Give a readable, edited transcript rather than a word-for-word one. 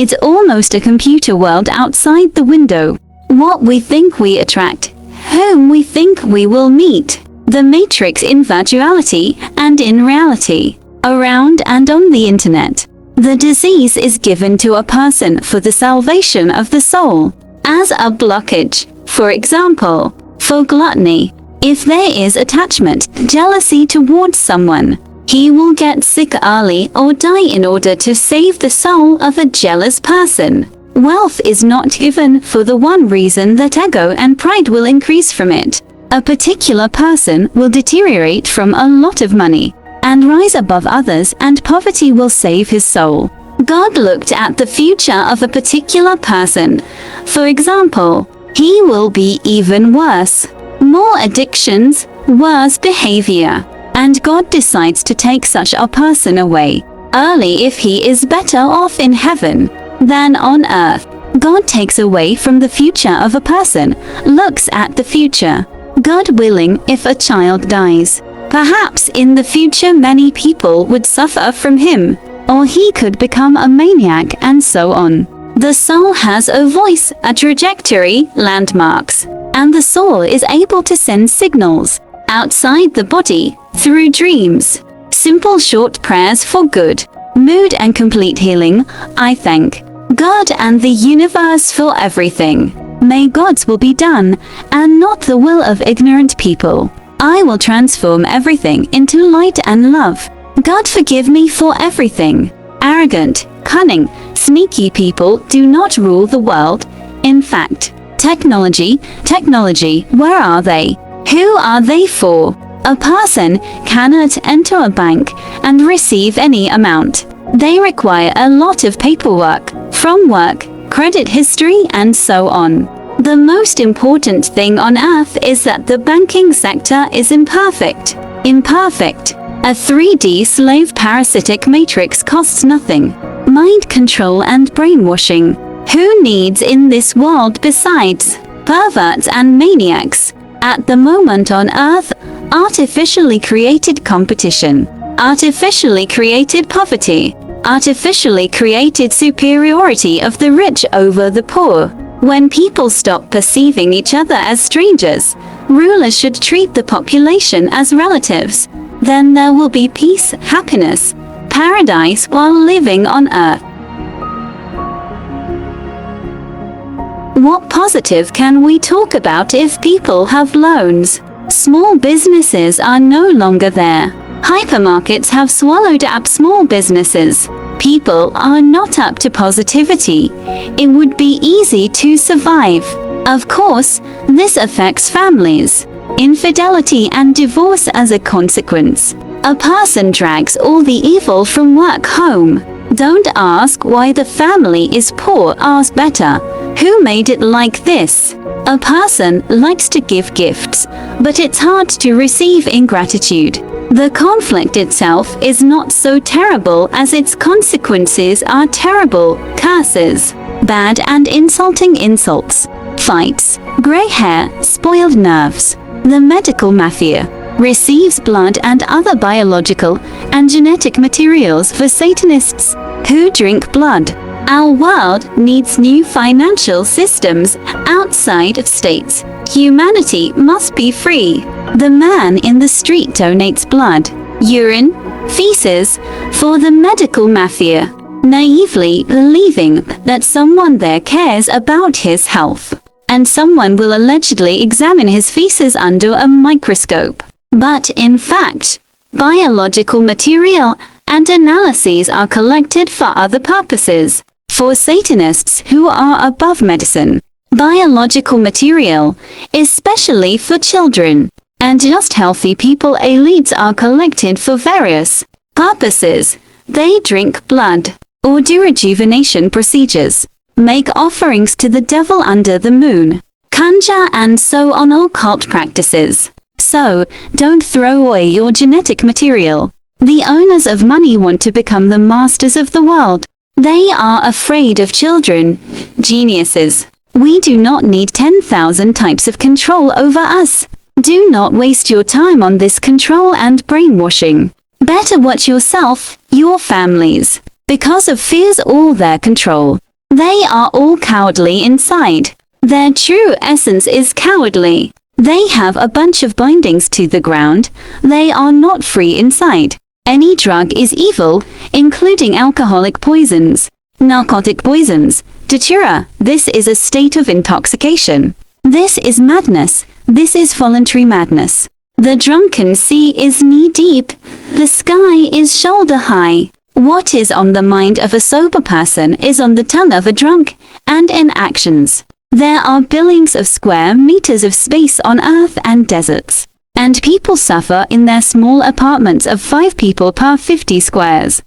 It's almost a computer world outside the window. What we think we attract, whom we think we will meet. The matrix in virtuality and in reality, around and on the internet. The disease is given to a person for the salvation of the soul, as a blockage. For example, for gluttony, if there is attachment, jealousy towards someone, he will get sick early or die in order to save the soul of a jealous person. Wealth is not given for the one reason that ego and pride will increase from it. A particular person will deteriorate from a lot of money and rise above others, and poverty will save his soul. God looked at the future of a particular person. For example, he will be even worse. More addictions, worse behavior. And God decides to take such a person away early if he is better off in heaven than on earth. God takes away from the future of a person, looks at the future. God willing, if a child dies, perhaps in the future many people would suffer from him, or he could become a maniac, and so on. The soul has a voice, a trajectory, landmarks, and the soul is able to send signals outside the body through dreams. Simple short prayers for good mood and complete healing. I thank God and the universe for everything. May God's will be done, and not the will of ignorant people. I will transform everything into light and love. God forgive me for everything. Arrogant, cunning, sneaky people do not rule the world. In fact, technology, where are they? Who are they for? A person cannot enter a bank and receive any amount. They require a lot of paperwork, from work, credit history, and so on. The most important thing on earth is that the banking sector is imperfect. A 3D slave parasitic matrix costs nothing. Mind control and brainwashing. Who needs in this world besides perverts and maniacs? At the moment on earth, artificially created competition, artificially created poverty, artificially created superiority of the rich over the poor. When people stop perceiving each other as strangers, rulers should treat the population as relatives. Then there will be peace, happiness, paradise while living on earth. What positive can we talk about if people have loans? Small businesses are no longer there. Hypermarkets have swallowed up small businesses. People are not up to positivity. It would be easy to survive. Of course, this affects families. Infidelity and divorce as a consequence. A person drags all the evil from work home. Don't ask why the family is poor, ask better, who made it like this? A person likes to give gifts, but it's hard to receive ingratitude. The conflict itself is not so terrible as its consequences are terrible: curses, bad and insulting insults, fights, gray hair, spoiled nerves. The medical mafia receives blood and other biological and genetic materials for Satanists who drink blood. Our world needs new financial systems outside of states. Humanity must be free. The man in the street donates blood, urine, feces for the medical mafia, naively believing that someone there cares about his health, and someone will allegedly examine his feces under a microscope. But in fact, biological material and analyses are collected for other purposes. For Satanists who are above medicine, biological material, especially for children, and just healthy people, elites are collected for various purposes. They drink blood, or do rejuvenation procedures, make offerings to the devil under the moon, conjure and so on, occult practices. So, don't throw away your genetic material. The owners of money want to become the masters of the world. They are afraid of children, geniuses. We do not need 10,000 types of control over us. Do not waste your time on this control and brainwashing. Better watch yourself, your families. Because of fears all their control. They are all cowardly inside. Their true essence is cowardly. They have a bunch of bindings to the ground. They are not free inside. Any drug is evil, including alcoholic poisons, narcotic poisons, datura. This is a state of intoxication. This is madness. This is voluntary madness. The drunken sea is knee-deep. The sky is shoulder-high. What is on the mind of a sober person is on the tongue of a drunk, and in actions. There are billions of square meters of space on Earth and deserts. And people suffer in their small apartments of 5 people per 50 squares.